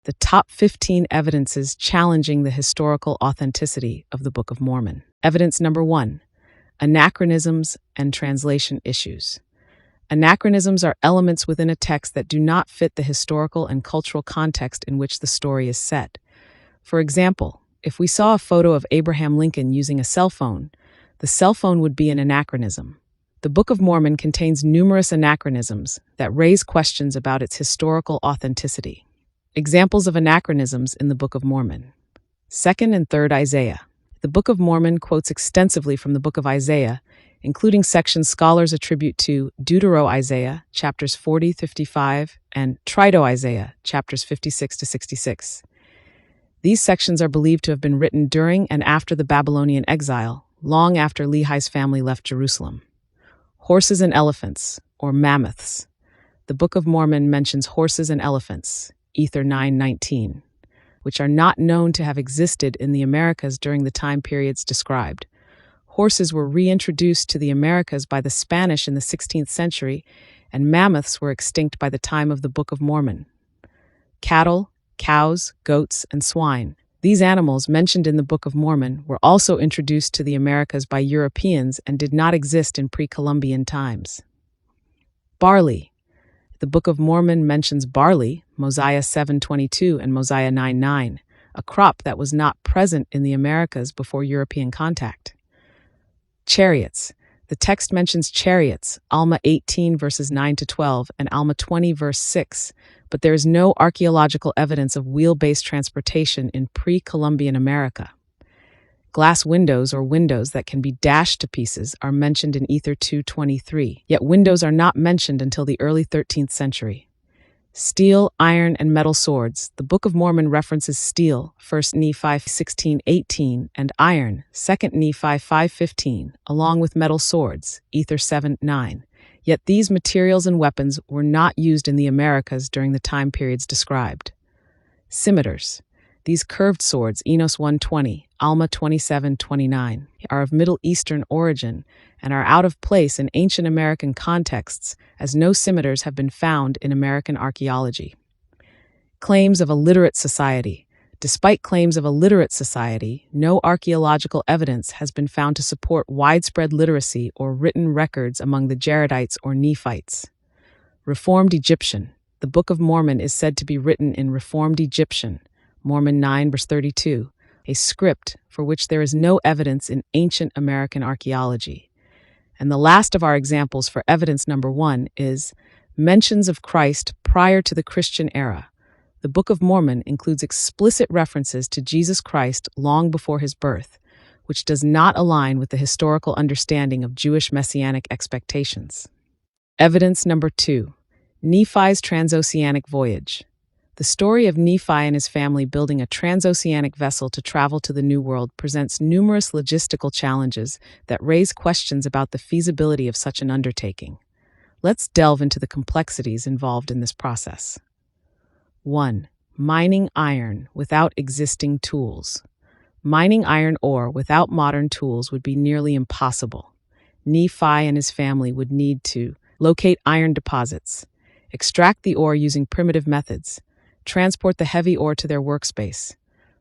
the top 15 evidences challenging the historical authenticity of the Book of Mormon. Evidence number 1, anachronisms and translation issues. Anachronisms are elements within a text that do not fit the historical and cultural context in which the story is set. For example, if we saw a photo of Abraham Lincoln using a cell phone, the cell phone would be an anachronism. The Book of Mormon contains numerous anachronisms that raise questions about its historical authenticity. Examples of anachronisms in the Book of Mormon. 2nd and 3rd Isaiah. The Book of Mormon quotes extensively from the Book of Isaiah, including sections scholars attribute to Deutero-Isaiah, chapters 40-55, and Trito-Isaiah, chapters 56-66. These sections are believed to have been written during and after the Babylonian exile, long after Lehi's family left Jerusalem. Horses and elephants, or mammoths. The Book of Mormon mentions horses and elephants, Ether 9:19, which are not known to have existed in the Americas during the time periods described. Horses were reintroduced to the Americas by the Spanish in the 16th century, and mammoths were extinct by the time of the Book of Mormon. Cattle, cows, goats, and swine. These animals mentioned in the Book of Mormon were also introduced to the Americas by Europeans and did not exist in pre-Columbian times. Barley. The Book of Mormon mentions barley, Mosiah 7:22 and Mosiah 9:9, a crop that was not present in the Americas before European contact. Chariots. The text mentions chariots, Alma 18 verses 9-12 and Alma 20 verse 6, but there is no archaeological evidence of wheel-based transportation in pre-Columbian America. Glass windows, or windows that can be dashed to pieces, are mentioned in Ether 2:23, yet windows are not mentioned until the early 13th century. Steel, iron, and metal swords. The Book of Mormon references steel, 1 Nephi 16:18, and iron, 2 Nephi 5:15, along with metal swords, Ether 7:9. Yet these materials and weapons were not used in the Americas during the time periods described. Scimitars. These curved swords, Enos 1:20, Alma 27:29, are of Middle Eastern origin and are out of place in ancient American contexts, as no scimitars have been found in American archaeology. Claims of a literate society. Despite claims of a literate society, no archaeological evidence has been found to support widespread literacy or written records among the Jaredites or Nephites. Reformed Egyptian. The Book of Mormon is said to be written in Reformed Egyptian, Mormon 9 verse 32, a script for which there is no evidence in ancient American archaeology. And the last of our examples for evidence number 1 is mentions of Christ prior to the Christian era. The Book of Mormon includes explicit references to Jesus Christ long before his birth, which does not align with the historical understanding of Jewish messianic expectations. Evidence number 2, Nephi's Transoceanic Voyage. The story of Nephi and his family building a transoceanic vessel to travel to the New World presents numerous logistical challenges that raise questions about the feasibility of such an undertaking. Let's delve into the complexities involved in this process. 1. Mining iron without existing tools. Mining iron ore without modern tools would be nearly impossible. Nephi and his family would need to locate iron deposits, extract the ore using primitive methods, transport the heavy ore to their workspace,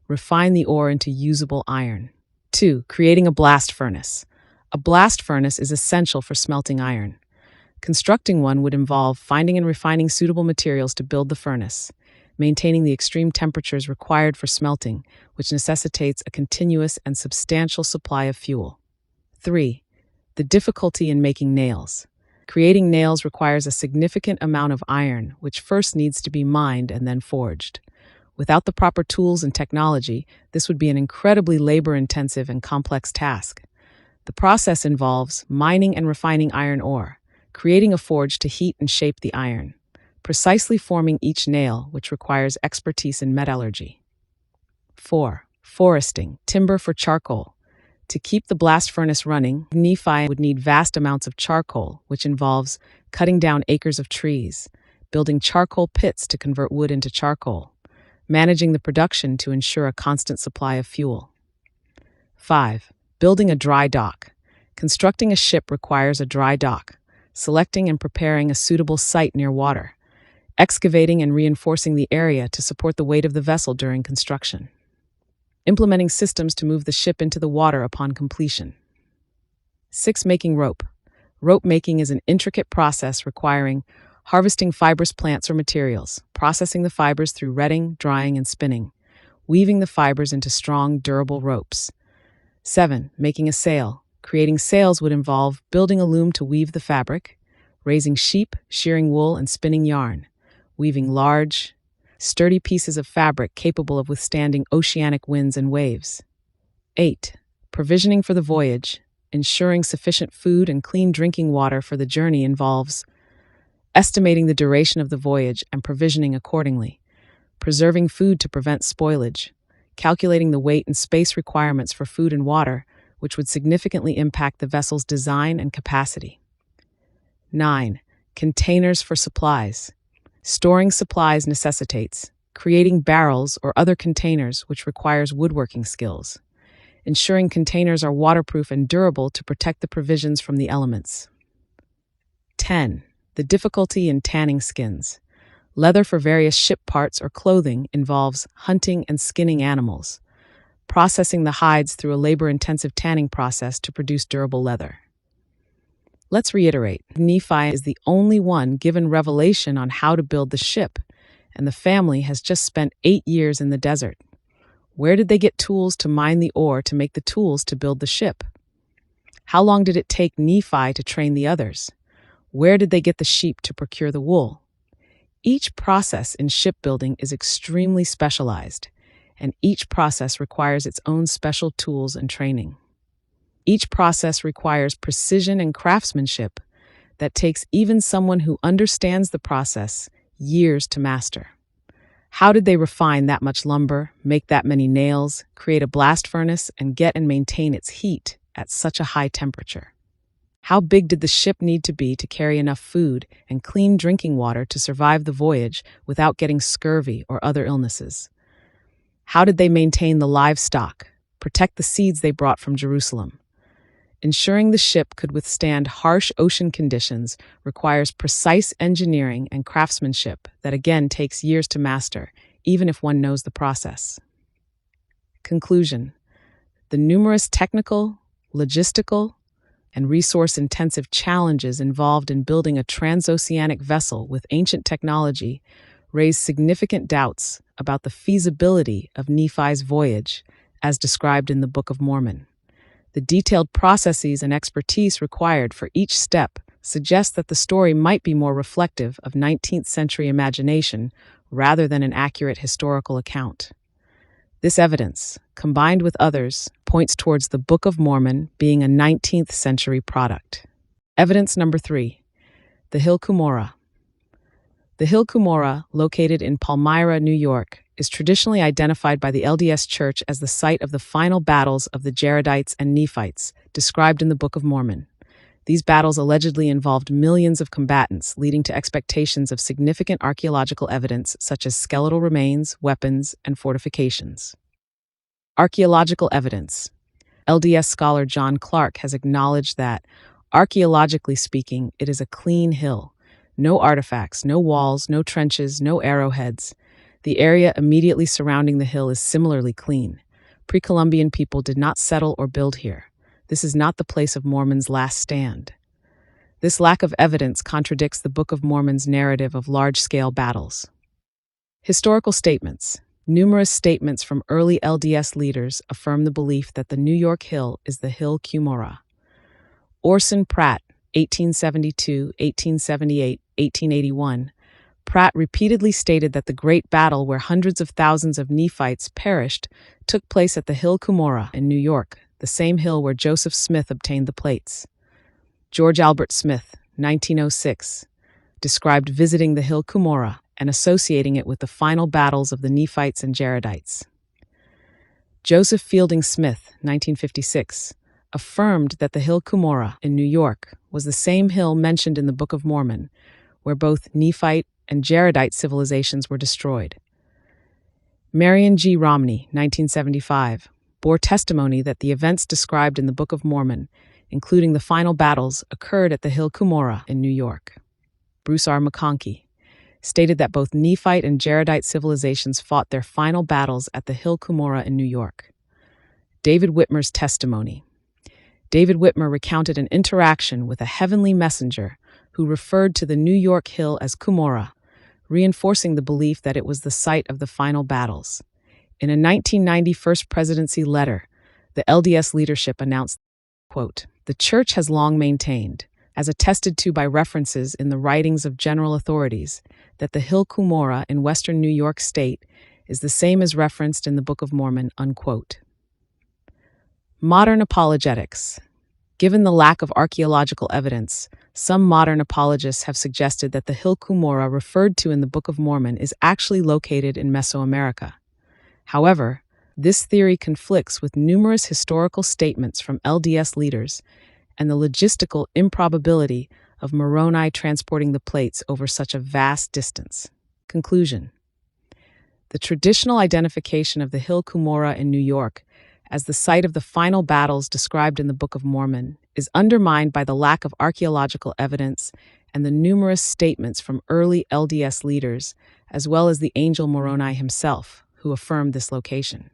refine the ore into usable iron. 2. Creating a blast furnace. A blast furnace is essential for smelting iron. Constructing one would involve finding and refining suitable materials to build the furnace, maintaining the extreme temperatures required for smelting, which necessitates a continuous and substantial supply of fuel. 3. The difficulty in making nails. Creating nails requires a significant amount of iron, which first needs to be mined and then forged. Without the proper tools and technology, this would be an incredibly labor-intensive and complex task. The process involves mining and refining iron ore, creating a forge to heat and shape the iron, precisely forming each nail, which requires expertise in metallurgy. 4. Foresting, timber for charcoal. To keep the blast furnace running, Nephi would need vast amounts of charcoal, which involves cutting down acres of trees, building charcoal pits to convert wood into charcoal, managing the production to ensure a constant supply of fuel. 5. Building a dry dock. Constructing a ship requires a dry dock, selecting and preparing a suitable site near water. excavating and reinforcing the area to support the weight of the vessel during construction, implementing systems to move the ship into the water upon completion. 6. Making rope. Rope making is an intricate process requiring harvesting fibrous plants or materials, processing the fibers through retting, drying, and spinning, weaving the fibers into strong, durable ropes. 7. Making a sail. Creating sails would involve building a loom to weave the fabric, raising sheep, shearing wool, and spinning yarn, weaving large, sturdy pieces of fabric capable of withstanding oceanic winds and waves. 8. Provisioning for the voyage. Ensuring sufficient food and clean drinking water for the journey involves estimating the duration of the voyage and provisioning accordingly, preserving food to prevent spoilage, calculating the weight and space requirements for food and water, which would significantly impact the vessel's design and capacity. 9. Containers for supplies. Storing supplies necessitates creating barrels or other containers, which requires woodworking skills, ensuring containers are waterproof and durable to protect the provisions from the elements. 10. The difficulty in tanning skins. Leather for various ship parts or clothing involves hunting and skinning animals, processing the hides through a labor-intensive tanning process to produce durable leather. Let's reiterate, Nephi is the only one given revelation on how to build the ship, and the family has just spent 8 years in the desert. Where did they get tools to mine the ore to make the tools to build the ship? How long did it take Nephi to train the others? Where did they get the sheep to procure the wool? Each process in shipbuilding is extremely specialized, and each process requires its own special tools and training. Each process requires precision and craftsmanship that takes even someone who understands the process years to master. How did they refine that much lumber, make that many nails, create a blast furnace, and get and maintain its heat at such a high temperature? How big did the ship need to be to carry enough food and clean drinking water to survive the voyage without getting scurvy or other illnesses? How did they maintain the livestock, protect the seeds they brought from Jerusalem? Ensuring the ship could withstand harsh ocean conditions requires precise engineering and craftsmanship that again takes years to master, even if one knows the process. Conclusion: the numerous technical, logistical, and resource-intensive challenges involved in building a transoceanic vessel with ancient technology raise significant doubts about the feasibility of Nephi's voyage, as described in the Book of Mormon. The detailed processes and expertise required for each step suggest that the story might be more reflective of 19th century imagination rather than an accurate historical account. This evidence, combined with others, points towards the Book of Mormon being a 19th century product. Evidence number 3. The Hill Cumorah. The Hill Cumorah, located in Palmyra, New York, is traditionally identified by the LDS Church as the site of the final battles of the Jaredites and Nephites, described in the Book of Mormon. These battles allegedly involved millions of combatants, leading to expectations of significant archaeological evidence such as skeletal remains, weapons, and fortifications. Archaeological evidence. LDS scholar John Clark has acknowledged that, archaeologically speaking, it is a clean hill. No artifacts, no walls, no trenches, no arrowheads. The area immediately surrounding the hill is similarly clean. Pre-Columbian people did not settle or build here. This is not the place of Mormon's last stand. This lack of evidence contradicts the Book of Mormon's narrative of large-scale battles. Historical statements. Numerous statements from early LDS leaders affirm the belief that the New York Hill is the Hill Cumorah. Orson Pratt, 1872, 1878, 1881, Pratt repeatedly stated that the great battle where hundreds of thousands of Nephites perished took place at the Hill Cumorah in New York, the same hill where Joseph Smith obtained the plates. George Albert Smith, 1906, described visiting the Hill Cumorah and associating it with the final battles of the Nephites and Jaredites. Joseph Fielding Smith, 1956, affirmed that the Hill Cumorah in New York was the same hill mentioned in the Book of Mormon, where both Nephite and Jaredite civilizations were destroyed. Marion G. Romney, 1975, bore testimony that the events described in the Book of Mormon, including the final battles, occurred at the Hill Cumorah in New York. Bruce R. McConkie, stated that both Nephite and Jaredite civilizations fought their final battles at the Hill Cumorah in New York. David Whitmer's testimony. David Whitmer recounted an interaction with a heavenly messenger who referred to the New York Hill as Cumorah, reinforcing the belief that it was the site of the final battles. In a 1990 First Presidency letter, the LDS leadership announced, quote, "The Church has long maintained, as attested to by references in the writings of general authorities, that the Hill Cumorah in western New York State is the same as referenced in the Book of Mormon," unquote. Modern apologetics. Given the lack of archaeological evidence, some modern apologists have suggested that the Hill Cumorah referred to in the Book of Mormon is actually located in Mesoamerica. However, this theory conflicts with numerous historical statements from LDS leaders and the logistical improbability of Moroni transporting the plates over such a vast distance. Conclusion. The traditional identification of the Hill Cumorah in New York as the site of the final battles described in the Book of Mormon is undermined by the lack of archaeological evidence and the numerous statements from early LDS leaders, as well as the angel Moroni himself, who affirmed this location.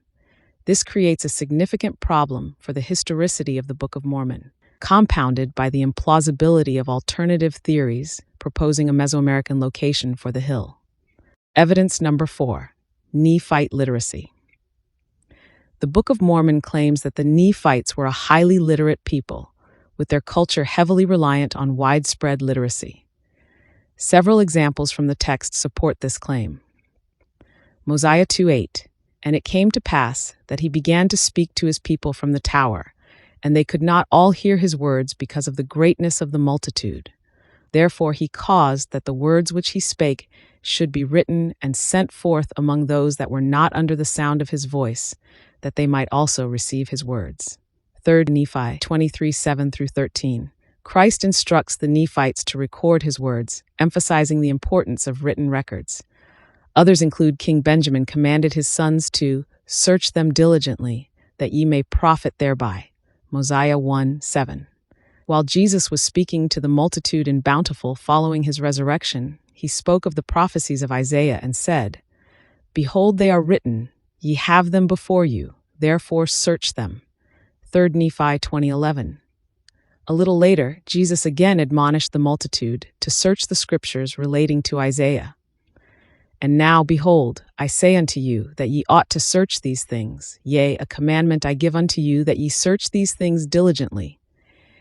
This creates a significant problem for the historicity of the Book of Mormon, compounded by the implausibility of alternative theories proposing a Mesoamerican location for the hill. Evidence number 4. Nephite literacy. The Book of Mormon claims that the Nephites were a highly literate people, with their culture heavily reliant on widespread literacy. Several examples from the text support this claim. Mosiah 2:8, "And it came to pass that he began to speak to his people from the tower, and they could not all hear his words because of the greatness of the multitude. Therefore he caused that the words which he spake should be written and sent forth among those that were not under the sound of his voice, that they might also receive his words." 3 Nephi 23:7-13. Christ instructs the Nephites to record his words, emphasizing the importance of written records. Others include King Benjamin commanded his sons to search them diligently, that ye may profit thereby. Mosiah 1:7. While Jesus was speaking to the multitude in Bountiful following his resurrection, he spoke of the prophecies of Isaiah and said, "Behold, they are written, ye have them before you, therefore search them." 3 Nephi 20:11. A little later, Jesus again admonished the multitude to search the scriptures relating to Isaiah. "And now, behold, I say unto you that ye ought to search these things. Yea, a commandment I give unto you, that ye search these things diligently.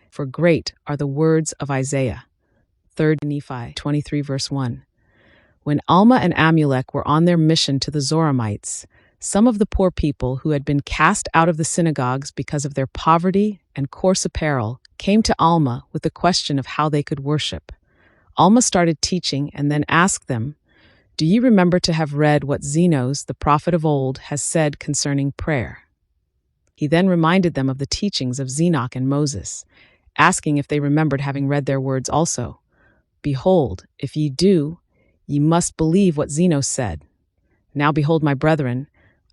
For great are the words of Isaiah." 3 Nephi 23:1. When Alma and Amulek were on their mission to the Zoramites, some of the poor people who had been cast out of the synagogues because of their poverty and coarse apparel came to Alma with the question of how they could worship. Alma started teaching and then asked them, "Do ye remember to have read what Zenos, the prophet of old, has said concerning prayer?" He then reminded them of the teachings of Zenoch and Moses, asking if they remembered having read their words also. "Behold, if ye do, ye must believe what Zenos said. Now behold, my brethren,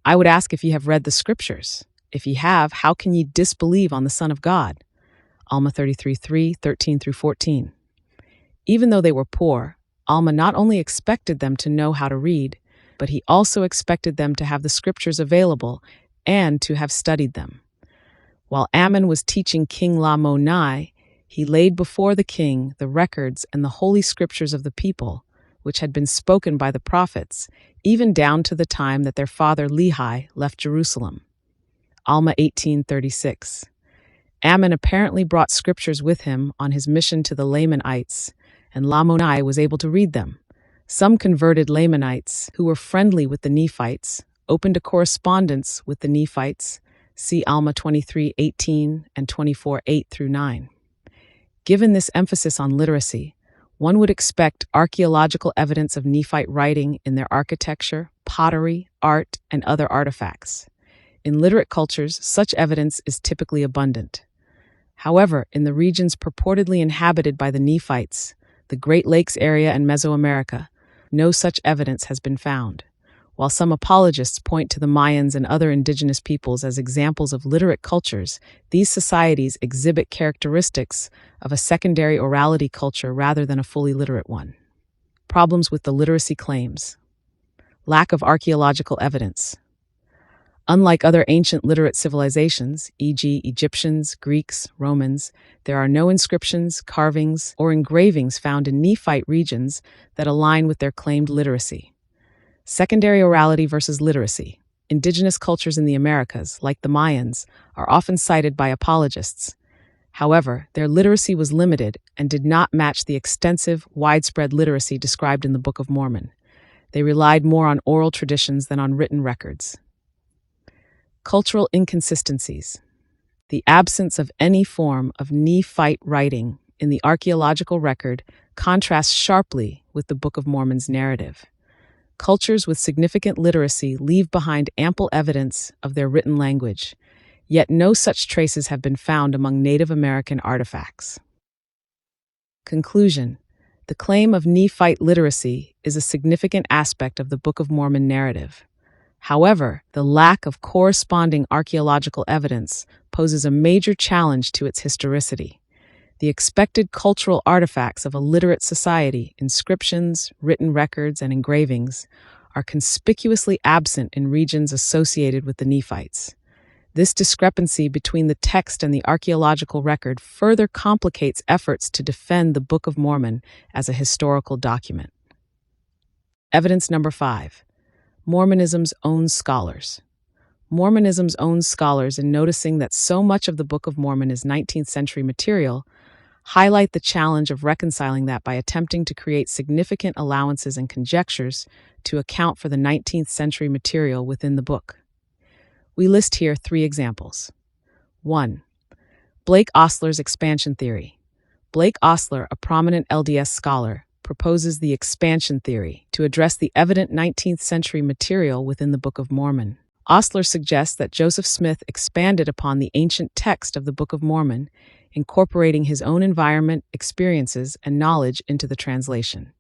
I would ask if ye have read the scriptures. If ye have, how can ye disbelieve on the Son of God?" Alma 33:13-14. Even though they were poor, Alma not only expected them to know how to read, but he also expected them to have the scriptures available and to have studied them. While Ammon was teaching King Lamoni, he laid before the king the records and the holy scriptures of the people, which had been spoken by the prophets, even down to the time that their father Lehi left Jerusalem. Alma 18:36. Ammon apparently brought scriptures with him on his mission to the Lamanites, and Lamoni was able to read them. Some converted Lamanites, who were friendly with the Nephites, opened a correspondence with the Nephites, see Alma 23:18 and 24:8-9. Given this emphasis on literacy, one would expect archaeological evidence of Nephite writing in their architecture, pottery, art, and other artifacts. In literate cultures, such evidence is typically abundant. However, in the regions purportedly inhabited by the Nephites, the Great Lakes area and Mesoamerica, no such evidence has been found. While some apologists point to the Mayans and other indigenous peoples as examples of literate cultures, these societies exhibit characteristics of a secondary orality culture rather than a fully literate one. Problems with the literacy claims. Lack of archaeological evidence. Unlike other ancient literate civilizations, e.g., Egyptians, Greeks, Romans, there are no inscriptions, carvings, or engravings found in Nephite regions that align with their claimed literacy. Secondary orality versus literacy. Indigenous cultures in the Americas, like the Mayans, are often cited by apologists. However, their literacy was limited and did not match the extensive, widespread literacy described in the Book of Mormon. They relied more on oral traditions than on written records. Cultural inconsistencies. The absence of any form of Nephite writing in the archaeological record contrasts sharply with the Book of Mormon's narrative. Cultures with significant literacy leave behind ample evidence of their written language, yet no such traces have been found among Native American artifacts. Conclusion: the claim of Nephite literacy is a significant aspect of the Book of Mormon narrative. However, the lack of corresponding archaeological evidence poses a major challenge to its historicity. The expected cultural artifacts of a literate society, inscriptions, written records, and engravings, are conspicuously absent in regions associated with the Nephites. This discrepancy between the text and the archaeological record further complicates efforts to defend the Book of Mormon as a historical document. Evidence number 5. Mormonism's own scholars. Mormonism's own scholars, in noticing that so much of the Book of Mormon is 19th century material, highlight the challenge of reconciling that by attempting to create significant allowances and conjectures to account for the 19th century material within the book. We list here 3 examples. 1. Blake Ostler's expansion theory. Blake Ostler, a prominent LDS scholar, proposes the expansion theory to address the evident 19th century material within the Book of Mormon. Ostler suggests that Joseph Smith expanded upon the ancient text of the Book of Mormon, incorporating his own environment, experiences, and knowledge into the translation.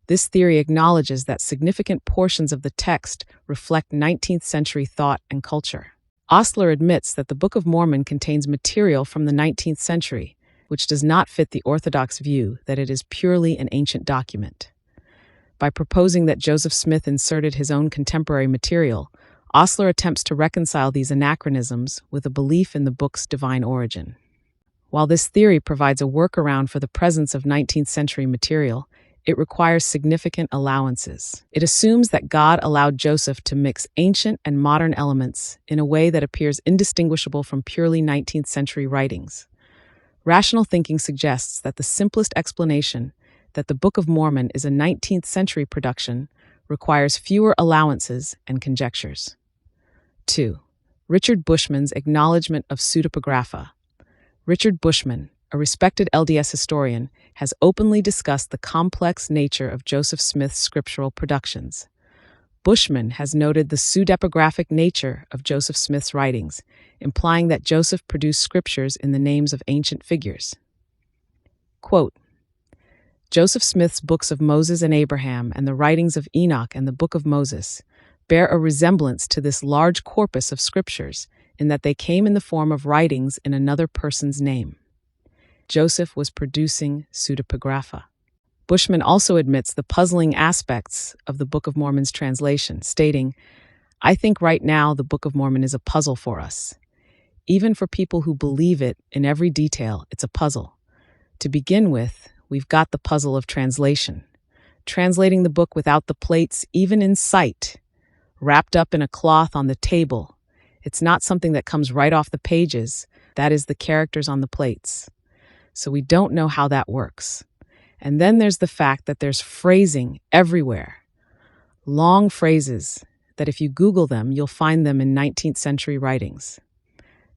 This theory acknowledges that significant portions of the text reflect 19th century thought and culture. Ostler admits that the Book of Mormon contains material from the 19th century, which does not fit the orthodox view that it is purely an ancient document. By proposing that Joseph Smith inserted his own contemporary material, Ostler attempts to reconcile these anachronisms with a belief in the book's divine origin. While this theory provides a workaround for the presence of 19th century material, it requires significant allowances. It assumes that God allowed Joseph to mix ancient and modern elements in a way that appears indistinguishable from purely 19th century writings. Rational thinking suggests that the simplest explanation, that the Book of Mormon is a 19th century production, requires fewer allowances and conjectures. 2. Richard Bushman's acknowledgement of pseudepigrapha. Richard Bushman, a respected LDS historian, has openly discussed the complex nature of Joseph Smith's scriptural productions. Bushman has noted the pseudepigraphic nature of Joseph Smith's writings, implying that Joseph produced scriptures in the names of ancient figures. Quote, Joseph Smith's books of Moses and Abraham and the writings of Enoch and the Book of Moses bear a resemblance to this large corpus of scriptures in that they came in the form of writings in another person's name. Joseph was producing pseudepigrapha. Bushman also admits the puzzling aspects of the Book of Mormon's translation, stating, I think right now the Book of Mormon is a puzzle for us. Even for people who believe it in every detail, it's a puzzle. To begin with, we've got the puzzle of translation. Translating the book without the plates, even in sight, wrapped up in a cloth on the table. It's not something that comes right off the pages, that is the characters on the plates. So we don't know how that works. And then there's the fact that there's phrasing everywhere. Long phrases that if you Google them, you'll find them in 19th century writings.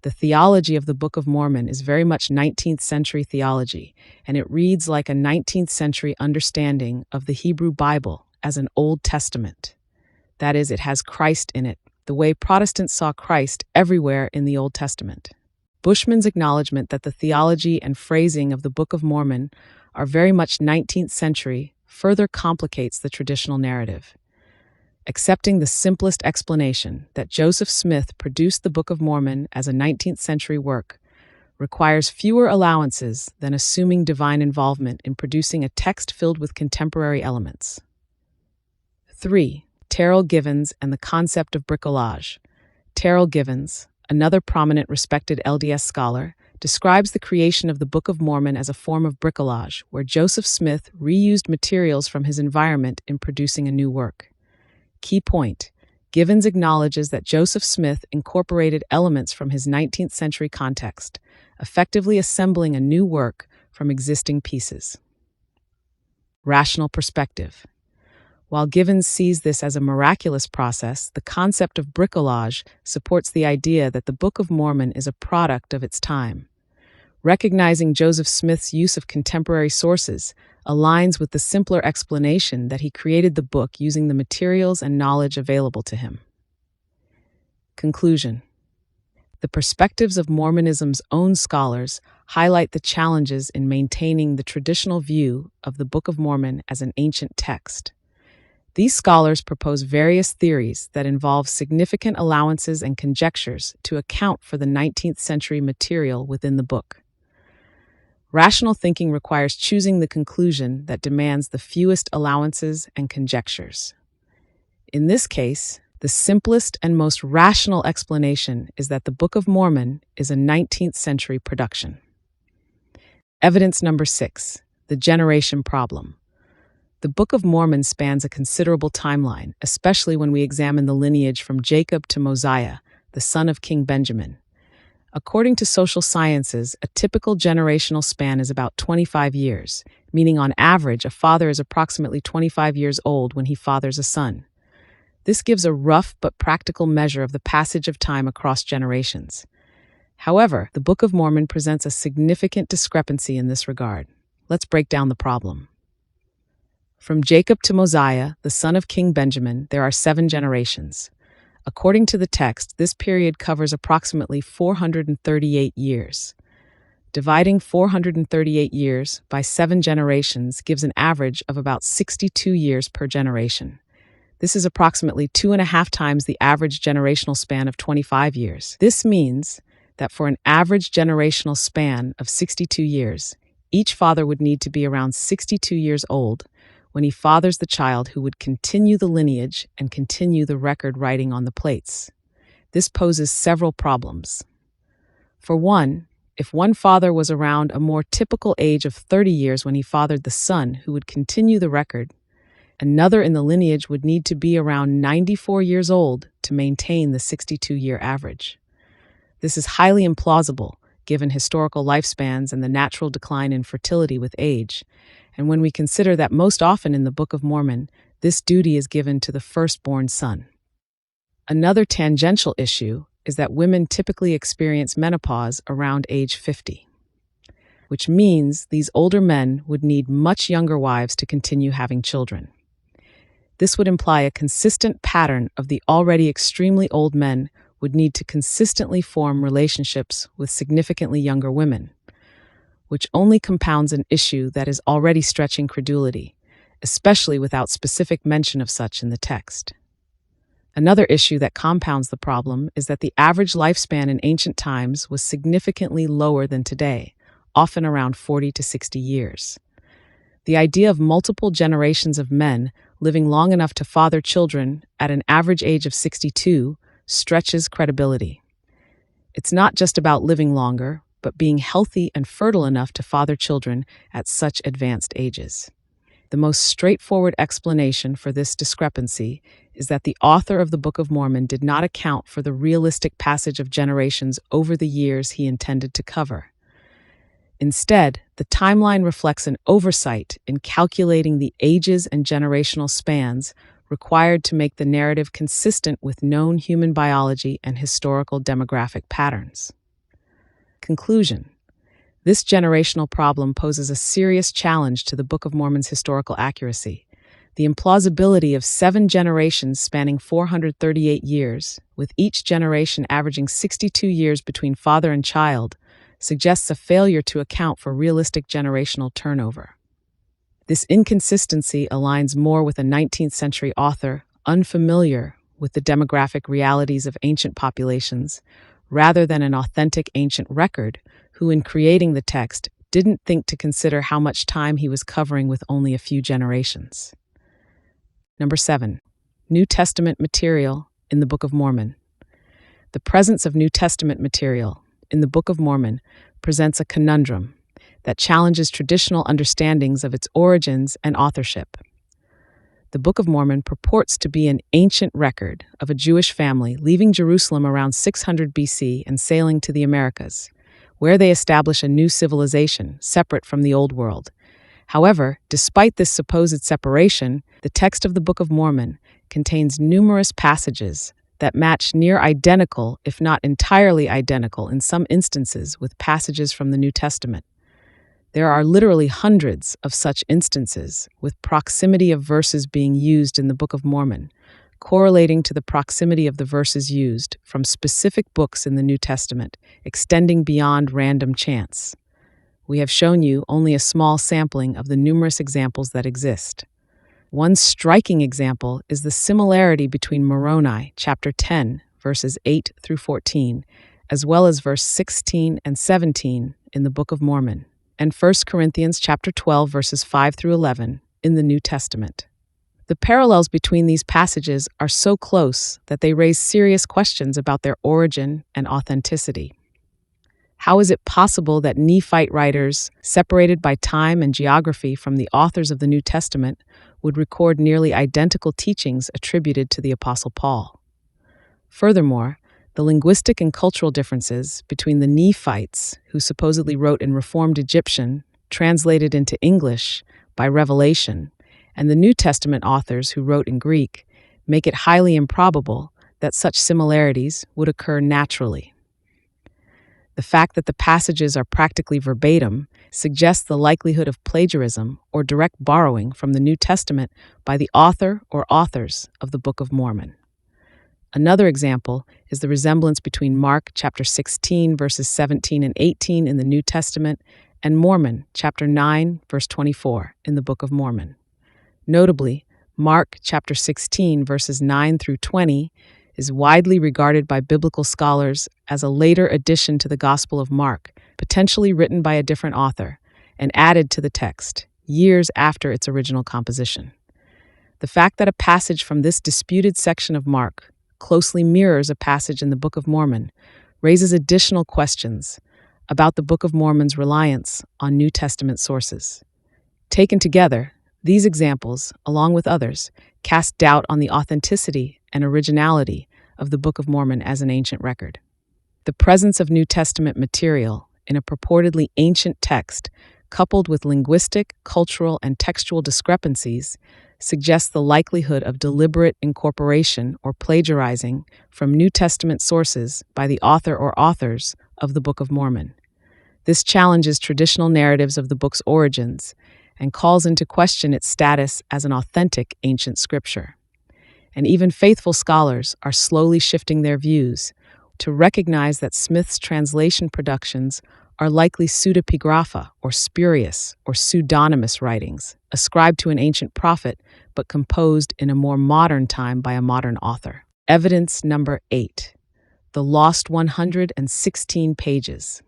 The theology of the Book of Mormon is very much 19th century theology, and it reads like a 19th century understanding of the Hebrew Bible as an Old Testament. That is, it has Christ in it, the way Protestants saw Christ everywhere in the Old Testament. Bushman's acknowledgement that the theology and phrasing of the Book of Mormon are very much 19th century further complicates the traditional narrative. Accepting the simplest explanation that Joseph Smith produced the Book of Mormon as a 19th century work requires fewer allowances than assuming divine involvement in producing a text filled with contemporary elements. 3. Terrell Givens and the concept of bricolage. Terrell Givens, another prominent respected LDS scholar, describes the creation of the Book of Mormon as a form of bricolage, where Joseph Smith reused materials from his environment in producing a new work. Key point: Givens acknowledges that Joseph Smith incorporated elements from his 19th century context, effectively assembling a new work from existing pieces. Rational perspective. While Givens sees this as a miraculous process, the concept of bricolage supports the idea that the Book of Mormon is a product of its time. Recognizing Joseph Smith's use of contemporary sources aligns with the simpler explanation that he created the book using the materials and knowledge available to him. Conclusion. The perspectives of Mormonism's own scholars highlight the challenges in maintaining the traditional view of the Book of Mormon as an ancient text. These scholars propose various theories that involve significant allowances and conjectures to account for the 19th century material within the book. Rational thinking requires choosing the conclusion that demands the fewest allowances and conjectures. In this case, the simplest and most rational explanation is that the Book of Mormon is a 19th century production. Evidence number 6, the generation problem. The Book of Mormon spans a considerable timeline, especially when we examine the lineage from Jacob to Mosiah, the son of King Benjamin. According to social sciences, a typical generational span is about 25 years, meaning on average a father is approximately 25 years old when he fathers a son. This gives a rough but practical measure of the passage of time across generations. However, the Book of Mormon presents a significant discrepancy in this regard. Let's break down the problem. From Jacob to Mosiah, the son of King Benjamin, there are 7 generations. According to the text, this period covers approximately 438 years. Dividing 438 years by 7 generations gives an average of about 62 years per generation. This is approximately 2.5 times the average generational span of 25 years. This means that for an average generational span of 62 years, each father would need to be around 62 years old when he fathers the child who would continue the lineage and continue the record writing on the plates. This poses several problems. For one, if one father was around a more typical age of 30 years when he fathered the son who would continue the record, another in the lineage would need to be around 94 years old to maintain the 62-year average. This is highly implausible, given historical lifespans and the natural decline in fertility with age, and when we consider that most often in the Book of Mormon, this duty is given to the firstborn son. Another tangential issue is that women typically experience menopause around age 50, which means these older men would need much younger wives to continue having children. This would imply a consistent pattern of the already extremely old men would need to consistently form relationships with significantly younger women, which only compounds an issue that is already stretching credulity, especially without specific mention of such in the text. Another issue that compounds the problem is that the average lifespan in ancient times was significantly lower than today, often around 40 to 60 years. The idea of multiple generations of men living long enough to father children at an average age of 62 stretches credibility. It's not just about living longer, but being healthy and fertile enough to father children at such advanced ages. The most straightforward explanation for this discrepancy is that the author of the Book of Mormon did not account for the realistic passage of generations over the years he intended to cover. Instead, the timeline reflects an oversight in calculating the ages and generational spans required to make the narrative consistent with known human biology and historical demographic patterns. Conclusion. This generational problem poses a serious challenge to the Book of Mormon's historical accuracy. The implausibility of 7 generations spanning 438 years, with each generation averaging 62 years between father and child, suggests a failure to account for realistic generational turnover. This inconsistency aligns more with a 19th century author unfamiliar with the demographic realities of ancient populations, rather than an authentic ancient record who in creating the text didn't think to consider how much time he was covering with only a few generations. Number 7. New Testament material in the Book of Mormon. The presence of New Testament material in the Book of Mormon presents a conundrum that challenges traditional understandings of its origins and authorship. The Book of Mormon purports to be an ancient record of a Jewish family leaving Jerusalem around 600 BC and sailing to the Americas, where they establish a new civilization separate from the Old World. However, despite this supposed separation, the text of the Book of Mormon contains numerous passages that match near identical, if not entirely identical in some instances, with passages from the New Testament. There are literally hundreds of such instances, with proximity of verses being used in the Book of Mormon, correlating to the proximity of the verses used from specific books in the New Testament, extending beyond random chance. We have shown you only a small sampling of the numerous examples that exist. One striking example is the similarity between Moroni, chapter 10, verses 8 through 14, as well as verse 16 and 17 in the Book of Mormon, and 1 Corinthians chapter 12, verses 5 through 11 in the New Testament. The parallels between these passages are so close that they raise serious questions about their origin and authenticity. How is it possible that Nephite writers, separated by time and geography from the authors of the New Testament, would record nearly identical teachings attributed to the Apostle Paul? Furthermore, the linguistic and cultural differences between the Nephites, who supposedly wrote in Reformed Egyptian, translated into English by revelation, and the New Testament authors who wrote in Greek, make it highly improbable that such similarities would occur naturally. The fact that the passages are practically verbatim suggests the likelihood of plagiarism or direct borrowing from the New Testament by the author or authors of the Book of Mormon. Another example is the resemblance between Mark chapter 16, verses 17 and 18 in the New Testament and Mormon chapter 9, verse 24 in the Book of Mormon. Notably, Mark chapter 16, verses 9 through 20 is widely regarded by biblical scholars as a later addition to the Gospel of Mark, potentially written by a different author, and added to the text, years after its original composition. The fact that a passage from this disputed section of Mark closely mirrors a passage in the Book of Mormon raises additional questions about the Book of Mormon's reliance on New Testament sources. Taken together, these examples, along with others, cast doubt on the authenticity and originality of the Book of Mormon as an ancient record. The presence of New Testament material in a purportedly ancient text, coupled with linguistic, cultural, and textual discrepancies, suggests the likelihood of deliberate incorporation or plagiarizing from New Testament sources by the author or authors of the Book of Mormon. This challenges traditional narratives of the book's origins and calls into question its status as an authentic ancient scripture. And even faithful scholars are slowly shifting their views to recognize that Smith's translation productions are likely pseudepigrapha or spurious or pseudonymous writings, ascribed to an ancient prophet but composed in a more modern time by a modern author. Evidence number 8. The lost 116 pages.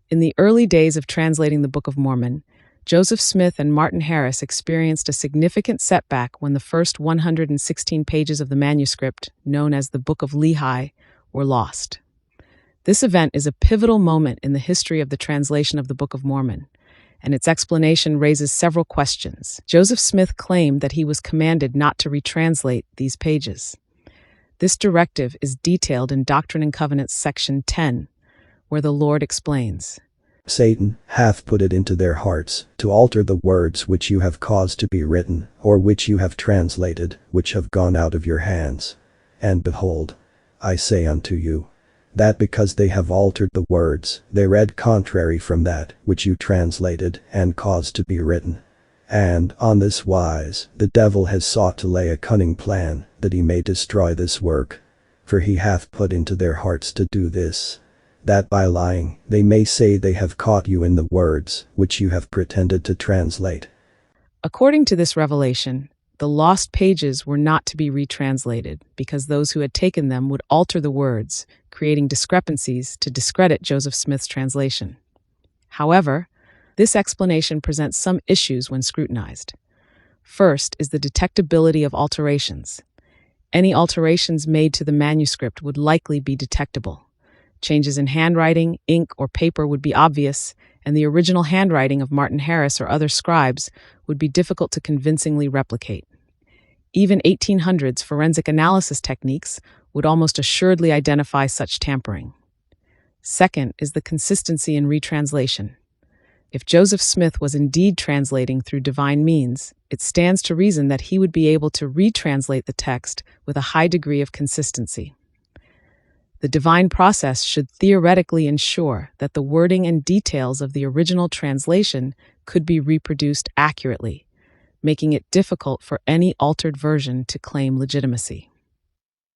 In the early days of translating the Book of Mormon, Joseph Smith and Martin Harris experienced a significant setback when the first 116 pages of the manuscript, known as the Book of Lehi, were lost. This event is a pivotal moment in the history of the translation of the Book of Mormon, and its explanation raises several questions. Joseph Smith claimed that he was commanded not to retranslate these pages. This directive is detailed in Doctrine and Covenants section 10, where the Lord explains, Satan hath put it into their hearts to alter the words which you have caused to be written, or which you have translated, which have gone out of your hands. And behold, I say unto you, that because they have altered the words, they read contrary from that which you translated and caused to be written. And, on this wise, the devil has sought to lay a cunning plan, that he may destroy this work. For he hath put into their hearts to do this, that by lying they may say they have caught you in the words which you have pretended to translate. According to this revelation, the lost pages were not to be retranslated because those who had taken them would alter the words, creating discrepancies to discredit Joseph Smith's translation. However, this explanation presents some issues when scrutinized. First is the detectability of alterations. Any alterations made to the manuscript would likely be detectable. Changes in handwriting, ink, or paper would be obvious, and the original handwriting of Martin Harris or other scribes would be difficult to convincingly replicate. Even 1800s forensic analysis techniques would almost assuredly identify such tampering. Second is the consistency in retranslation. If Joseph Smith was indeed translating through divine means, it stands to reason that he would be able to retranslate the text with a high degree of consistency. The divine process should theoretically ensure that the wording and details of the original translation could be reproduced accurately, making it difficult for any altered version to claim legitimacy.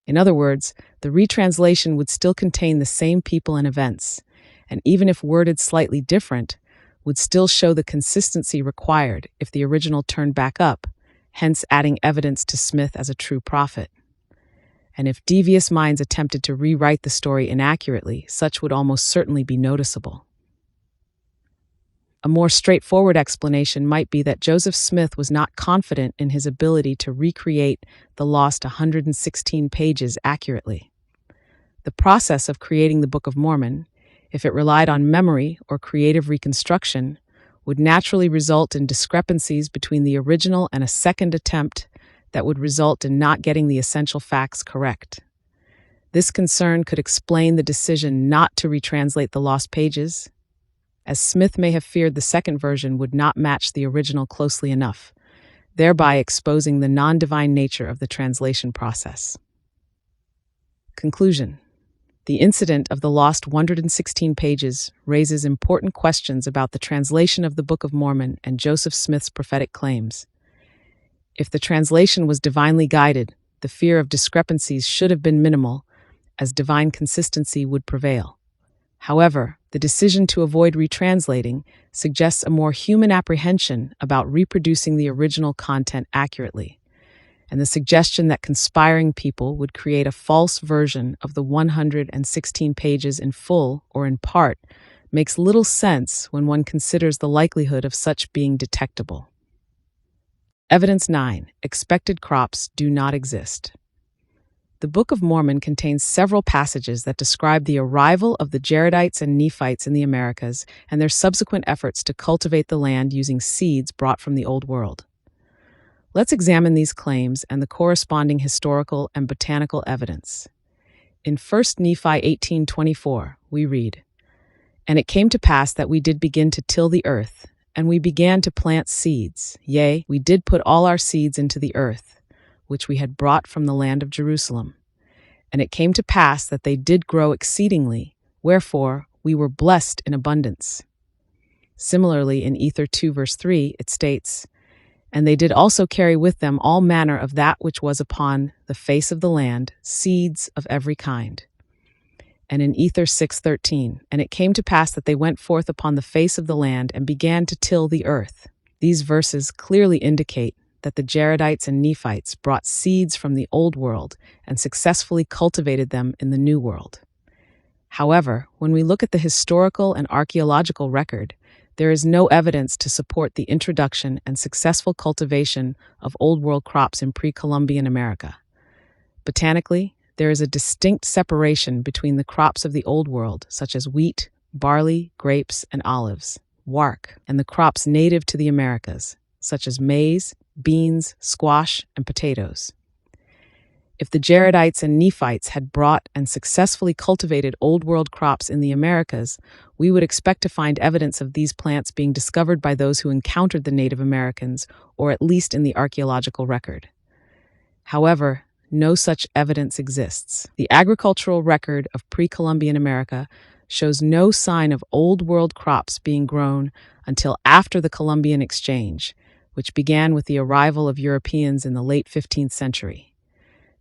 In other words, the retranslation would still contain the same people and events, and even if worded slightly different, would still show the consistency required if the original turned back up, hence adding evidence to Smith as a true prophet. And if devious minds attempted to rewrite the story inaccurately, such would almost certainly be noticeable. A more straightforward explanation might be that Joseph Smith was not confident in his ability to recreate the lost 116 pages accurately. The process of creating the Book of Mormon, if it relied on memory or creative reconstruction, would naturally result in discrepancies between the original and a second attempt that would result in not getting the essential facts correct. This concern could explain the decision not to retranslate the lost pages, as Smith may have feared the second version would not match the original closely enough, thereby exposing the non-divine nature of the translation process. Conclusion. The incident of the lost 116 pages raises important questions about the translation of the Book of Mormon and Joseph Smith's prophetic claims. If the translation was divinely guided, the fear of discrepancies should have been minimal, as divine consistency would prevail. However, the decision to avoid retranslating suggests a more human apprehension about reproducing the original content accurately, and the suggestion that conspiring people would create a false version of the 116 pages in full or in part makes little sense when one considers the likelihood of such being detectable. Evidence 9. Expected crops do not exist. The Book of Mormon contains several passages that describe the arrival of the Jaredites and Nephites in the Americas and their subsequent efforts to cultivate the land using seeds brought from the Old World. Let's examine these claims and the corresponding historical and botanical evidence. In 1 Nephi 18:24, we read, "And it came to pass that we did begin to till the earth, and we began to plant seeds. Yea, we did put all our seeds into the earth, which we had brought from the land of Jerusalem. And it came to pass that they did grow exceedingly, wherefore we were blessed in abundance." Similarly, in Ether 2 verse 3, it states, "And they did also carry with them all manner of that which was upon the face of the land, seeds of every kind." And in Ether 6:13, "And it came to pass that they went forth upon the face of the land and began to till the earth." These verses clearly indicate that the Jaredites and Nephites brought seeds from the Old World and successfully cultivated them in the New World. However, when we look at the historical and archaeological record, there is no evidence to support the introduction and successful cultivation of Old World crops in pre-Columbian America. Botanically, there is a distinct separation between the crops of the Old World, such as wheat, barley, grapes, and olives, wark, and the crops native to the Americas, such as maize, beans, squash, and potatoes. If the Jaredites and Nephites had brought and successfully cultivated Old World crops in the Americas, we would expect to find evidence of these plants being discovered by those who encountered the Native Americans, or at least in the archaeological record. However, no such evidence exists. The agricultural record of pre-Columbian America shows no sign of Old World crops being grown until after the Columbian Exchange, which began with the arrival of Europeans in the late 15th century.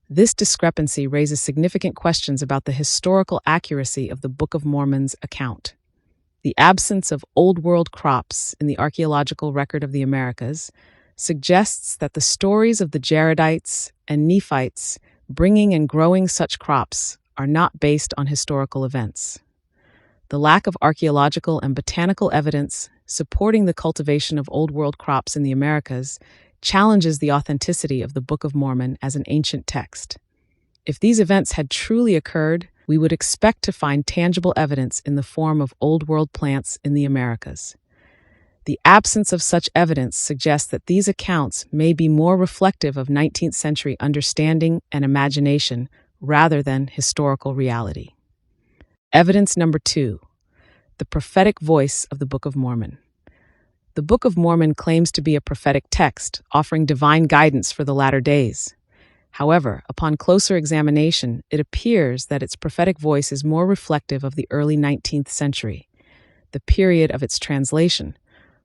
This discrepancy raises significant questions about the historical accuracy of the Book of Mormon's account. The absence of Old World crops in the archaeological record of the Americas suggests that the stories of the Jaredites and Nephites bringing and growing such crops are not based on historical events. The lack of archaeological and botanical evidence supporting the cultivation of Old World crops in the Americas challenges the authenticity of the Book of Mormon as an ancient text. If these events had truly occurred, we would expect to find tangible evidence in the form of Old World plants in the Americas. The absence of such evidence suggests that these accounts may be more reflective of 19th century understanding and imagination rather than historical reality. Evidence number 2. The prophetic voice of the Book of Mormon. The Book of Mormon claims to be a prophetic text, offering divine guidance for the latter days. However, upon closer examination, it appears that its prophetic voice is more reflective of the early 19th century, the period of its translation,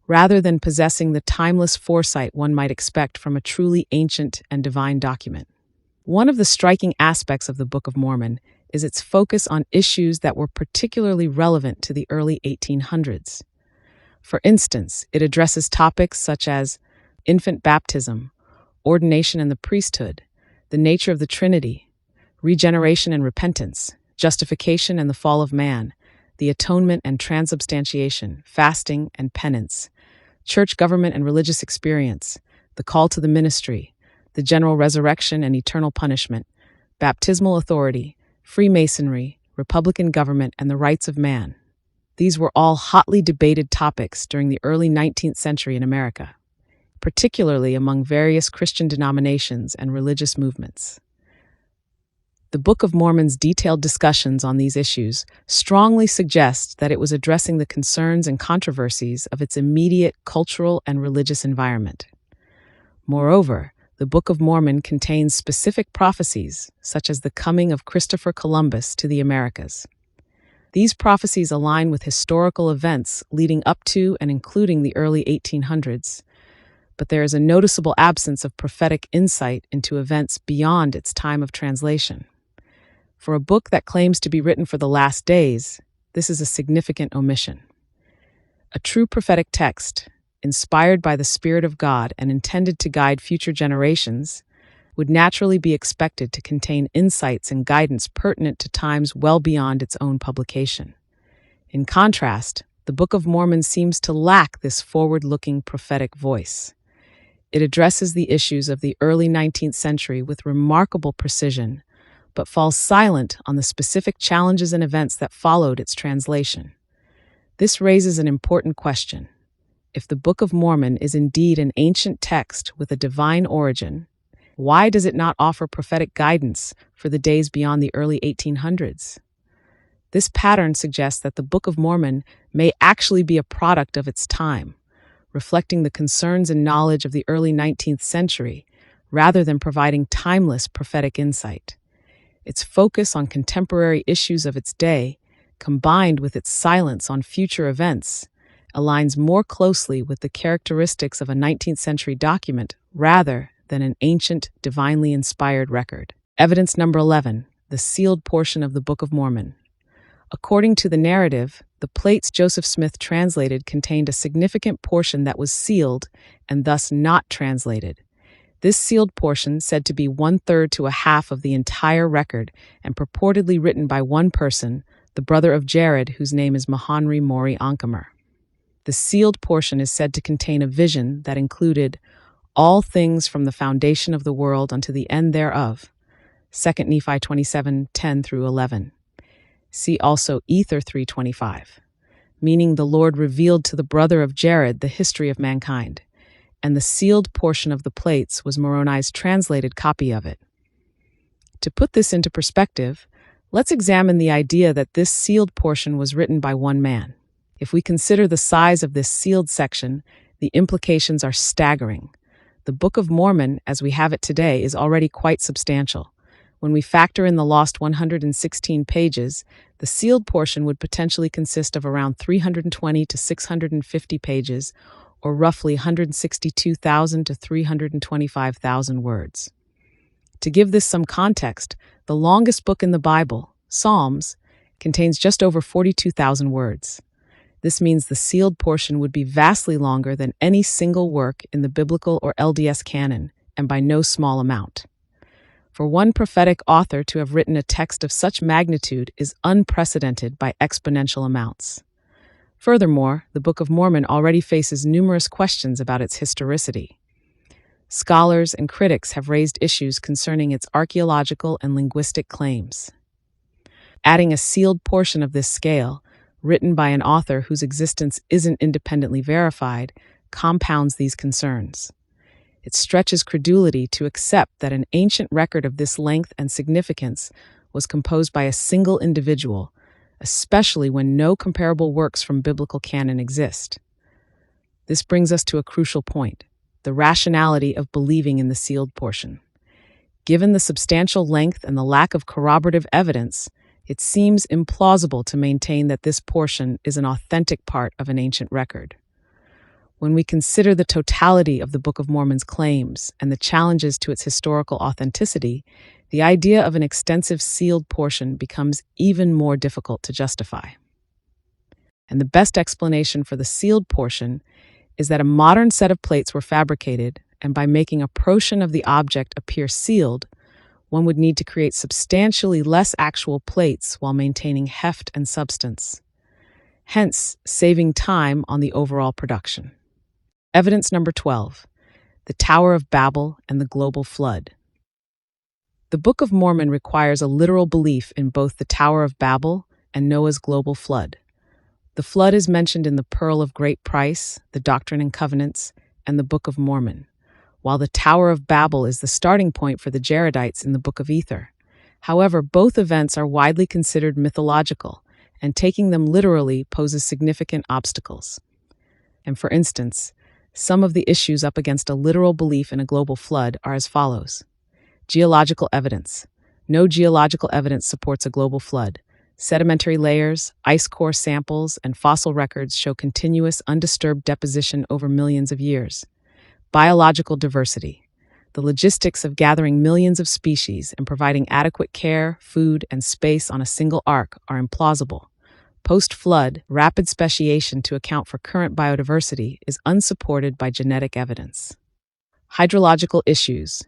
rather than possessing the timeless foresight one might expect from a truly ancient and divine document. One of the striking aspects of the Book of Mormon is its focus on issues that were particularly relevant to the early 1800s. For instance, it addresses topics such as infant baptism, ordination in the priesthood, the nature of the Trinity, regeneration and repentance, justification and the fall of man, the atonement and transubstantiation, fasting and penance, church government and religious experience, the call to the ministry, the general resurrection and eternal punishment, baptismal authority, Freemasonry, republican government, and the rights of man. These were all hotly debated topics during the early 19th century in America, particularly among various Christian denominations and religious movements. The Book of Mormon's detailed discussions on these issues strongly suggest that it was addressing the concerns and controversies of its immediate cultural and religious environment. Moreover, the Book of Mormon contains specific prophecies, such as the coming of Christopher Columbus to the Americas. These prophecies align with historical events leading up to and including the early 1800s, but there is a noticeable absence of prophetic insight into events beyond its time of translation. For a book that claims to be written for the last days, this is a significant omission. A true prophetic text, inspired by the Spirit of God and intended to guide future generations, would naturally be expected to contain insights and guidance pertinent to times well beyond its own publication. In contrast, the Book of Mormon seems to lack this forward-looking prophetic voice. It addresses the issues of the early 19th century with remarkable precision, but falls silent on the specific challenges and events that followed its translation. This raises an important question. If the Book of Mormon is indeed an ancient text with a divine origin, why does it not offer prophetic guidance for the days beyond the early 1800s? This pattern suggests that the Book of Mormon may actually be a product of its time, reflecting the concerns and knowledge of the early 19th century, rather than providing timeless prophetic insight. Its focus on contemporary issues of its day, combined with its silence on future events, aligns more closely with the characteristics of a 19th century document rather than an ancient, divinely inspired record. Evidence number 11, the sealed portion of the Book of Mormon. According to the narrative, the plates Joseph Smith translated contained a significant portion that was sealed and thus not translated. This sealed portion, said to be 1/3 to a half of the entire record and purportedly written by one person, the brother of Jared, whose name is Mahonri Mori Ankhemer. The sealed portion is said to contain a vision that included all things from the foundation of the world unto the end thereof. 2 Nephi 27:10-11. See also Ether 3:25, meaning the Lord revealed to the brother of Jared the history of mankind, and the sealed portion of the plates was Moroni's translated copy of it. To put this into perspective, let's examine the idea that this sealed portion was written by one man. If we consider the size of this sealed section, the implications are staggering. The Book of Mormon, as we have it today, is already quite substantial. When we factor in the lost 116 pages, the sealed portion would potentially consist of around 320 to 650 pages, or roughly 162,000 to 325,000 words. To give this some context, the longest book in the Bible, Psalms, contains just over 42,000 words. This means the sealed portion would be vastly longer than any single work in the biblical or LDS canon, and by no small amount. For one prophetic author to have written a text of such magnitude is unprecedented by exponential amounts. Furthermore, the Book of Mormon already faces numerous questions about its historicity. Scholars and critics have raised issues concerning its archaeological and linguistic claims. Adding a sealed portion of this scale, written by an author whose existence isn't independently verified, compounds these concerns. It stretches credulity to accept that an ancient record of this length and significance was composed by a single individual, especially when no comparable works from biblical canon exist. This brings us to a crucial point: the rationality of believing in the sealed portion. Given the substantial length and the lack of corroborative evidence, it seems implausible to maintain that this portion is an authentic part of an ancient record. When we consider the totality of the Book of Mormon's claims and the challenges to its historical authenticity, the idea of an extensive sealed portion becomes even more difficult to justify. And the best explanation for the sealed portion is that a modern set of plates were fabricated, and by making a portion of the object appear sealed, one would need to create substantially less actual plates while maintaining heft and substance, hence saving time on the overall production. Evidence number 12, the Tower of Babel and the Global Flood. The Book of Mormon requires a literal belief in both the Tower of Babel and Noah's global flood. The flood is mentioned in the Pearl of Great Price, the Doctrine and Covenants, and the Book of Mormon, while the Tower of Babel is the starting point for the Jaredites in the Book of Ether. However, both events are widely considered mythological, and taking them literally poses significant obstacles. And for instance, some of the issues up against a literal belief in a global flood are as follows. Geological evidence. No geological evidence supports a global flood. Sedimentary layers, ice core samples, and fossil records show continuous, undisturbed deposition over millions of years. Biological diversity. The logistics of gathering millions of species and providing adequate care, food, and space on a single ark are implausible. Post-flood, rapid speciation to account for current biodiversity is unsupported by genetic evidence. Hydrological issues.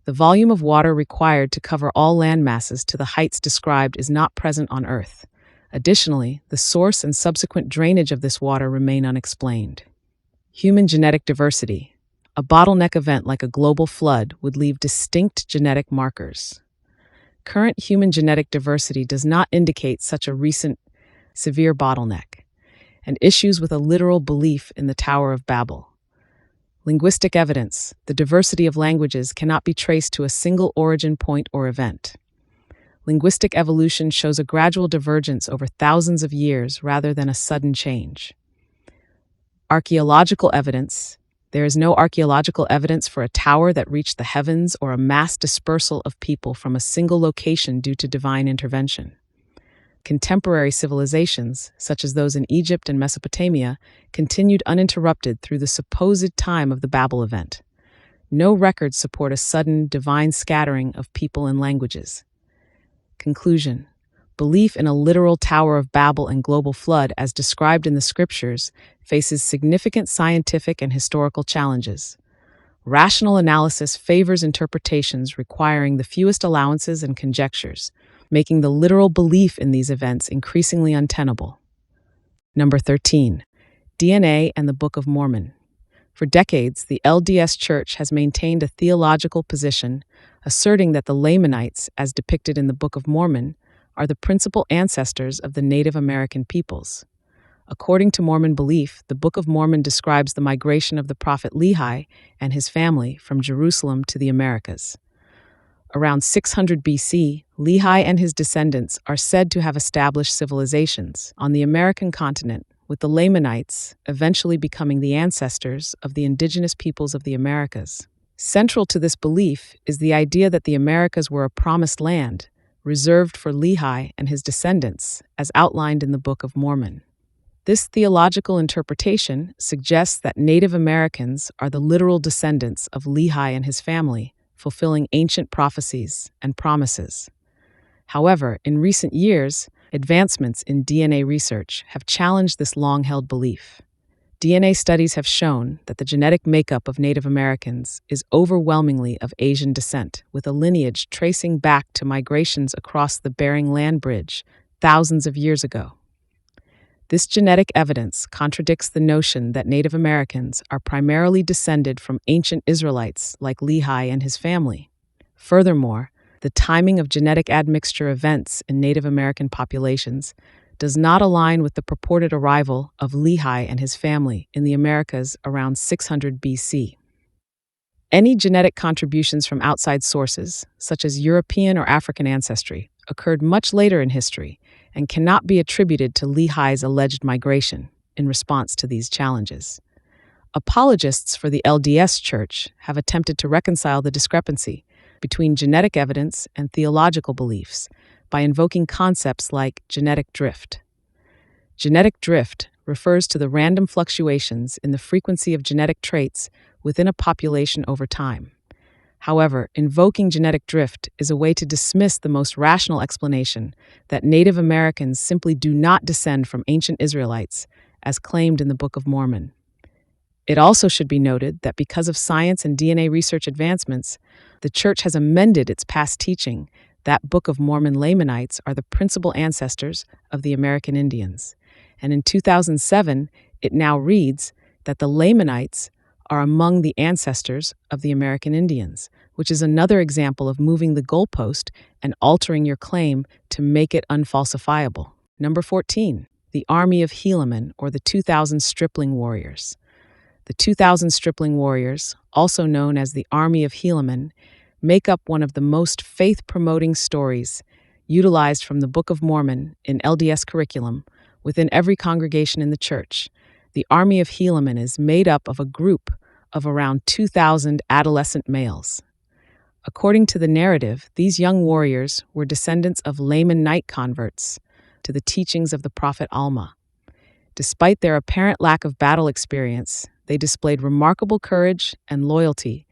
The volume of water required to cover all land masses to the heights described is not present on Earth. Additionally, the source and subsequent drainage of this water remain unexplained. Human genetic diversity. A bottleneck event like a global flood would leave distinct genetic markers. Current human genetic diversity does not indicate such a recent severe bottleneck, and issues with a literal belief in the Tower of Babel. Linguistic evidence. The diversity of languages cannot be traced to a single origin point or event. Linguistic evolution shows a gradual divergence over thousands of years rather than a sudden change. Archaeological evidence. There is no archaeological evidence for a tower that reached the heavens or a mass dispersal of people from a single location due to divine intervention. Contemporary civilizations, such as those in Egypt and Mesopotamia, continued uninterrupted through the supposed time of the Babel event. No records support a sudden, divine scattering of people and languages. Conclusion. Belief in a literal Tower of Babel and global flood, as described in the scriptures, faces significant scientific and historical challenges. Rational analysis favors interpretations requiring the fewest allowances and conjectures, making the literal belief in these events increasingly untenable. Number 13. DNA and the Book of Mormon. For decades, the LDS Church has maintained a theological position, asserting that the Lamanites, as depicted in the Book of Mormon, are the principal ancestors of the Native American peoples. According to Mormon belief, the Book of Mormon describes the migration of the prophet Lehi and his family from Jerusalem to the Americas. Around 600 BC, Lehi and his descendants are said to have established civilizations on the American continent, with the Lamanites eventually becoming the ancestors of the indigenous peoples of the Americas. Central to this belief is the idea that the Americas were a promised land, reserved for Lehi and his descendants, as outlined in the Book of Mormon. This theological interpretation suggests that Native Americans are the literal descendants of Lehi and his family, fulfilling ancient prophecies and promises. However, in recent years, Advancements in DNA research have challenged this long-held belief. DNA studies have shown that the genetic makeup of Native Americans is overwhelmingly of Asian descent, with a lineage tracing back to migrations across the Bering Land Bridge thousands of years ago. This genetic evidence contradicts the notion that Native Americans are primarily descended from ancient Israelites like Lehi and his family. Furthermore, the timing of genetic admixture events in Native American populations does not align with the purported arrival of Lehi and his family in the Americas around 600 BC. Any genetic contributions from outside sources, such as European or African ancestry, occurred much later in history and cannot be attributed to Lehi's alleged migration in response to these challenges. Apologists for the LDS Church have attempted to reconcile the discrepancy between genetic evidence and theological beliefs by invoking concepts like genetic drift. Genetic drift refers to the random fluctuations in the frequency of genetic traits within a population over time. However, invoking genetic drift is a way to dismiss the most rational explanation that Native Americans simply do not descend from ancient Israelites, as claimed in the Book of Mormon. It also should be noted that because of science and DNA research advancements, the Church has amended its past teaching that Book of Mormon Lamanites are the principal ancestors of the American Indians. And in 2007, it now reads that the Lamanites are among the ancestors of the American Indians, which is another example of moving the goalpost and altering your claim to make it unfalsifiable. Number 14, the Army of Helaman, or the 2,000 Stripling Warriors. The 2,000 Stripling Warriors, also known as the Army of Helaman, make up one of the most faith-promoting stories utilized from the Book of Mormon in LDS curriculum within every congregation in the Church. The Army of Helaman is made up of a group of around 2,000 adolescent males. According to the narrative, these young warriors were descendants of Lamanite converts to the teachings of the prophet Alma. Despite their apparent lack of battle experience, they displayed remarkable courage and loyalty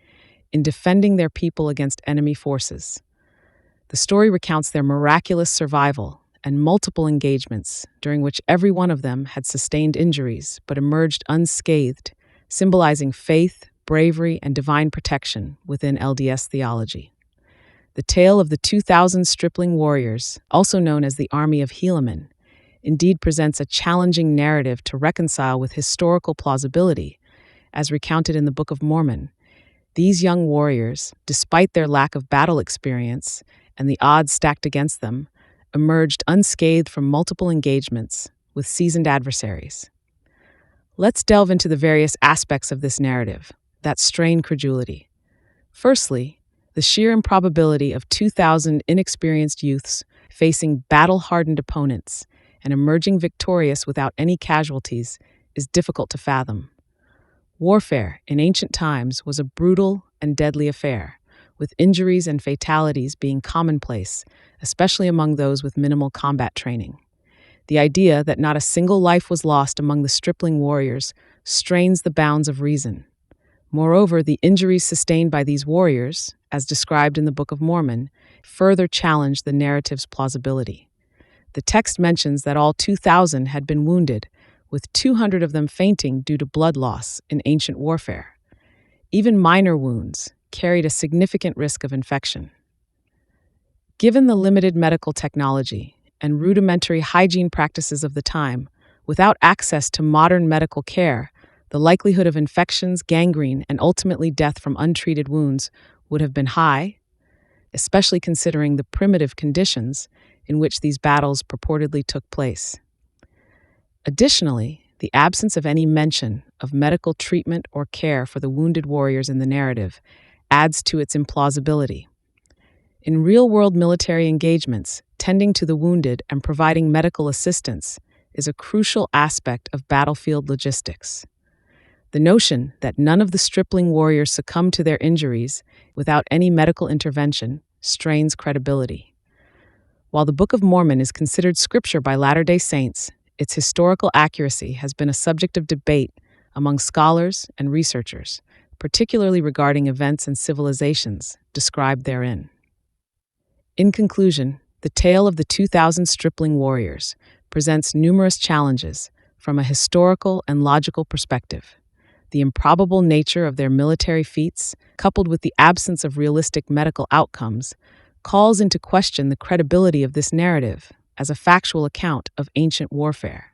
in defending their people against enemy forces. The story recounts their miraculous survival and multiple engagements, during which every one of them had sustained injuries but emerged unscathed, symbolizing faith, bravery, and divine protection within LDS theology. The tale of the 2,000 Stripling Warriors, also known as the Army of Helaman, indeed presents a challenging narrative to reconcile with historical plausibility, as recounted in the Book of Mormon. These young warriors, despite their lack of battle experience and the odds stacked against them, emerged unscathed from multiple engagements with seasoned adversaries. Let's delve into the various aspects of this narrative that strain credulity. Firstly, the sheer improbability of 2,000 inexperienced youths facing battle-hardened opponents and emerging victorious without any casualties is difficult to fathom. Warfare in ancient times was a brutal and deadly affair, with injuries and fatalities being commonplace, especially among those with minimal combat training. The idea that not a single life was lost among the Stripling Warriors strains the bounds of reason. Moreover, the injuries sustained by these warriors, as described in the Book of Mormon, further challenge the narrative's plausibility. The text mentions that all 2,000 had been wounded, with 200 of them fainting due to blood loss in ancient warfare. Even minor wounds carried a significant risk of infection. Given the limited medical technology and rudimentary hygiene practices of the time, without access to modern medical care, the likelihood of infections, gangrene, and ultimately death from untreated wounds would have been high, especially considering the primitive conditions in which these battles purportedly took place. Additionally, the absence of any mention of medical treatment or care for the wounded warriors in the narrative adds to its implausibility. In real-world military engagements, tending to the wounded and providing medical assistance is a crucial aspect of battlefield logistics. The notion that none of the Stripling Warriors succumbed to their injuries without any medical intervention strains credibility. While the Book of Mormon is considered scripture by Latter-day Saints, its historical accuracy has been a subject of debate among scholars and researchers, particularly regarding events and civilizations described therein. In conclusion, The tale of the 2,000 Stripling Warriors presents numerous challenges from a historical and logical perspective. The improbable nature of their military feats, coupled with the absence of realistic medical outcomes, calls into question the credibility of this narrative as a factual account of ancient warfare.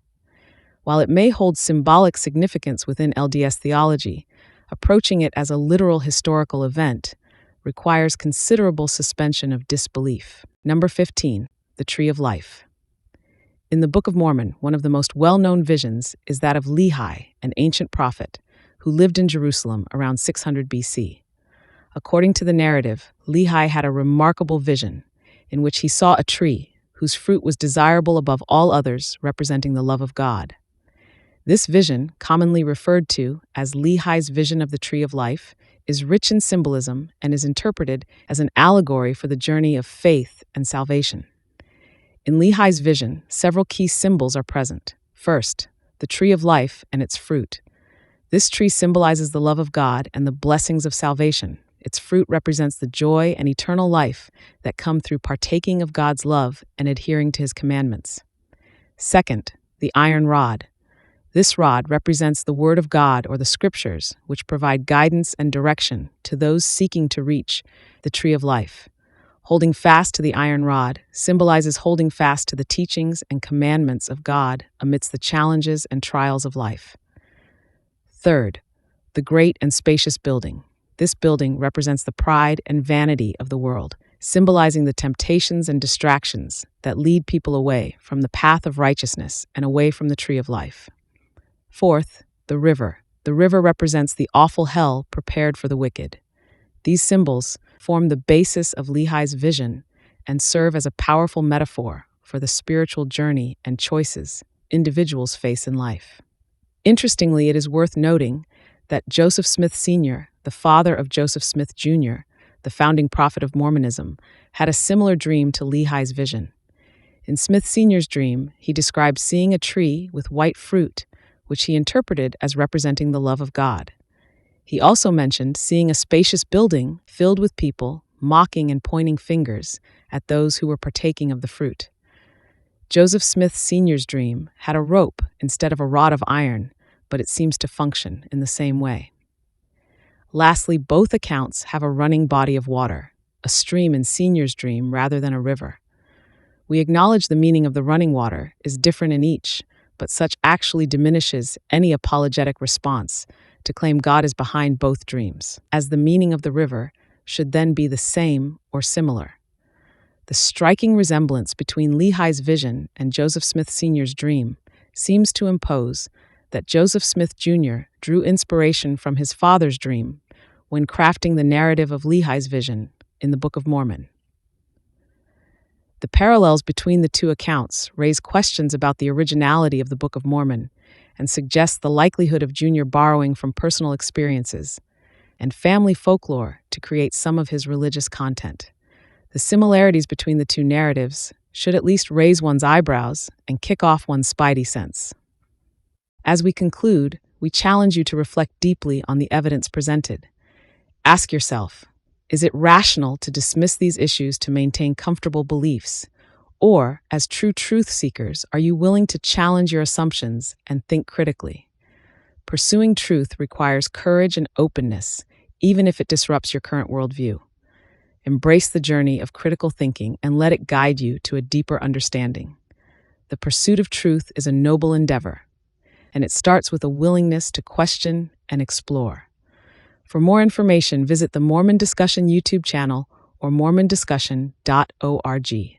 While it may hold symbolic significance within LDS theology, approaching it as a literal historical event requires considerable suspension of disbelief. Number 15, the Tree of Life. In the Book of Mormon, one of the most well-known visions is that of Lehi, an ancient prophet, who lived in Jerusalem around 600 BC. According to the narrative, Lehi had a remarkable vision in which he saw a tree whose fruit was desirable above all others, representing the love of God. This vision, commonly referred to as Lehi's vision of the Tree of Life, is rich in symbolism and is interpreted as an allegory for the journey of faith and salvation. In Lehi's vision, several key symbols are present. First, the Tree of Life and its fruit. This tree symbolizes the love of God and the blessings of salvation. Its fruit represents the joy and eternal life that come through partaking of God's love and adhering to His commandments. Second, the iron rod. This rod represents the Word of God or the Scriptures, which provide guidance and direction to those seeking to reach the Tree of Life. Holding fast to the iron rod symbolizes holding fast to the teachings and commandments of God amidst the challenges and trials of life. Third, the great and spacious building. This building represents the pride and vanity of the world, symbolizing the temptations and distractions that lead people away from the path of righteousness and away from the Tree of Life. Fourth, the river. The river represents the awful hell prepared for the wicked. These symbols form the basis of Lehi's vision and serve as a powerful metaphor for the spiritual journey and choices individuals face in life. Interestingly, it is worth noting that Joseph Smith Sr., the father of Joseph Smith Jr., the founding prophet of Mormonism, had a similar dream to Lehi's vision. In Smith Sr.'s dream, he described seeing a tree with white fruit, which he interpreted as representing the love of God. He also mentioned seeing a spacious building filled with people mocking and pointing fingers at those who were partaking of the fruit. Joseph Smith Sr.'s dream had a rope instead of a rod of iron, but it seems to function in the same way. Lastly, both accounts have a running body of water, a stream in Sr.'s dream rather than a river. We acknowledge the meaning of the running water is different in each, but such actually diminishes any apologetic response to claim God is behind both dreams, as the meaning of the river should then be the same or similar. The striking resemblance between Lehi's vision and Joseph Smith Sr.'s dream seems to impose that Joseph Smith Jr. drew inspiration from his father's dream when crafting the narrative of Lehi's vision in the Book of Mormon. The parallels between the two accounts raise questions about the originality of the Book of Mormon and suggest the likelihood of Jr. borrowing from personal experiences and family folklore to create some of his religious content. The similarities between the two narratives should at least raise one's eyebrows and kick off one's spidey sense. As we conclude, we challenge you to reflect deeply on the evidence presented. Ask yourself, is it rational to dismiss these issues to maintain comfortable beliefs? Or, as true truth seekers, are you willing to challenge your assumptions and think critically? Pursuing truth requires courage and openness, even if it disrupts your current worldview. Embrace the journey of critical thinking and let it guide you to a deeper understanding. The pursuit of truth is a noble endeavor, and it starts with a willingness to question and explore. For more information, visit the Mormon Discussion YouTube channel or mormondiscussion.org.